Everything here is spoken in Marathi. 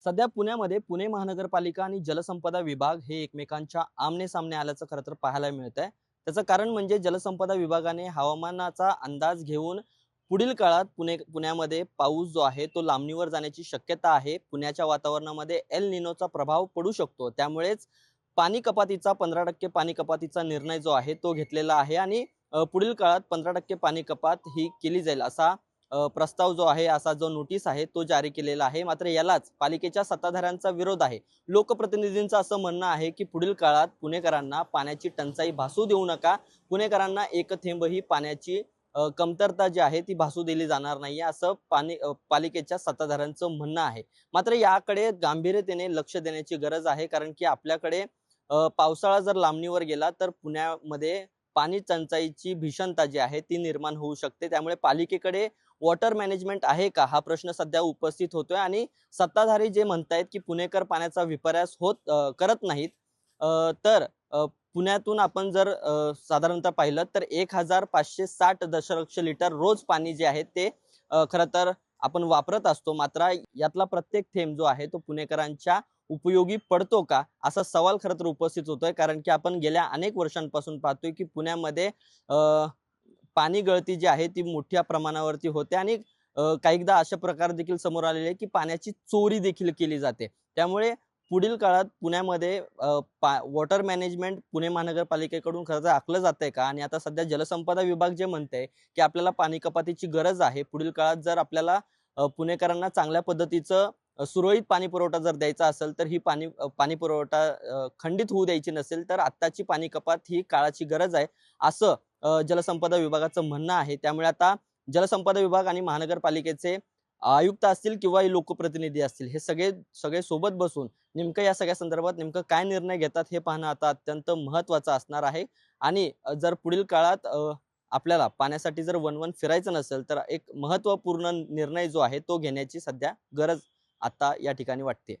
सध्या पुण्यामध्ये पुणे महानगरपालिका आणि जलसंपदा विभाग हे एकमेकांच्या आमने-सामने आल्याचं खरं तर पाहायला मिळतंय. त्याचं कारण म्हणजे जलसंपदा विभागाने हवामानाचा अंदाज घेऊन पुढील काळात पुण्यामध्ये पाऊस जो आहे तो लांबणीवर जाण्याची शक्यता आहे. पुण्याच्या वातावरणामध्ये एल निनोचा प्रभाव पडू शकतो. त्यामुळेच पाणी कपातीचा 15% पाणी कपातीचा निर्णय जो आहे तो घेतलेला आहे आणि पुढील काळात 15% पाणी कपात ही केली जाईल असा प्रस्ताव जो आहे, असा जो नोटीस आहे तो जारी केलेला आहे. मात्र यालाच पालिकेच्या सत्ताधाऱ्यांचा विरोध आहे. लोकप्रतिनिधींचं असं म्हणणं आहे की पुढील काळात पुणेकरांना पाण्याची टंचाई भासू देऊ नका. पुणेकरांना एक थेंबही पाण्याची कमतरता जी आहे ती भासू दिली जाणार नाहीये असं पालिकेच्या सत्ताधाऱ्यांचं म्हणणं आहे. मात्र याकडे गांभीर्यतेने लक्ष देण्याची गरज आहे, कारण की आपल्याकडे पावसाळा जर लांबणीवर गेला तर पुण्यामध्ये पाणी टंचाईची भीषणता जी आहे ती निर्माण होऊ शकते. त्यामुळे पालिकेकडे वॉटर मॅनेजमेंट आहे का, हा प्रश्न सध्या उपस्थित होतोय आणि सत्ताधारी जे म्हणतायत की पुणेकर पाण्याचा विपर्यास करत नाहीत. तर पुण्यातून आपण जर साधारणतः पाहिलं तर 1560 दशलक्ष लिटर रोज पाणी जे आहे ते खरं तर आपण वापरत असतो. मात्र यातला प्रत्येक थेंब जो आहे तो पुणेकरांच्या उपयोगी पडतो का, असा सवाल खरं तर उपस्थित होतोय. कारण की आपण गेल्या अनेक वर्षांपासून पाहतोय की पुण्यामध्ये पाणी गळती जी आहे ती मोठ्या प्रमाणावरती होते आणि काहीकदा अशा प्रकार देखील समोर आलेले आहे की पाण्याची चोरी देखील केली जाते. त्यामुळे पुढील काळात पुण्यामध्ये वॉटर मॅनेजमेंट पुणे महानगरपालिकेकडून खरं तर आखलं जातंय का? आणि आता सध्या जलसंपदा विभाग जे म्हणतंय की आपल्याला पाणी कपातीची गरज आहे. पुढील काळात जर आपल्याला पुणेकरांना चांगल्या पद्धतीचं सुरळीत पाणी पुरवठा जर द्यायचा असेल तर ही पाणी पुरवठा खंडित होऊ द्यायची नसेल तर आत्ताची पाणी कपात ही काळाची गरज आहे, असं जलसंपदा विभागाचं म्हणणं आहे. त्यामुळे आता जलसंपदा विभाग आणि महानगरपालिकेचे आयुक्त असतील किंवा हे लोकप्रतिनिधी असतील, हे सगळे सगळे सोबत बसून नेमकं या सगळ्या संदर्भात नेमकं काय निर्णय घेतात हे पाहणं आता अत्यंत महत्त्वाचं असणार आहे. आणि जर पुढील काळात आपल्याला पाण्यासाठी जर वन-वन फिरायचं नसेल तर एक महत्त्वपूर्ण निर्णय जो आहे तो घेण्याची सध्या गरज आता या ठिकाणी वाटते.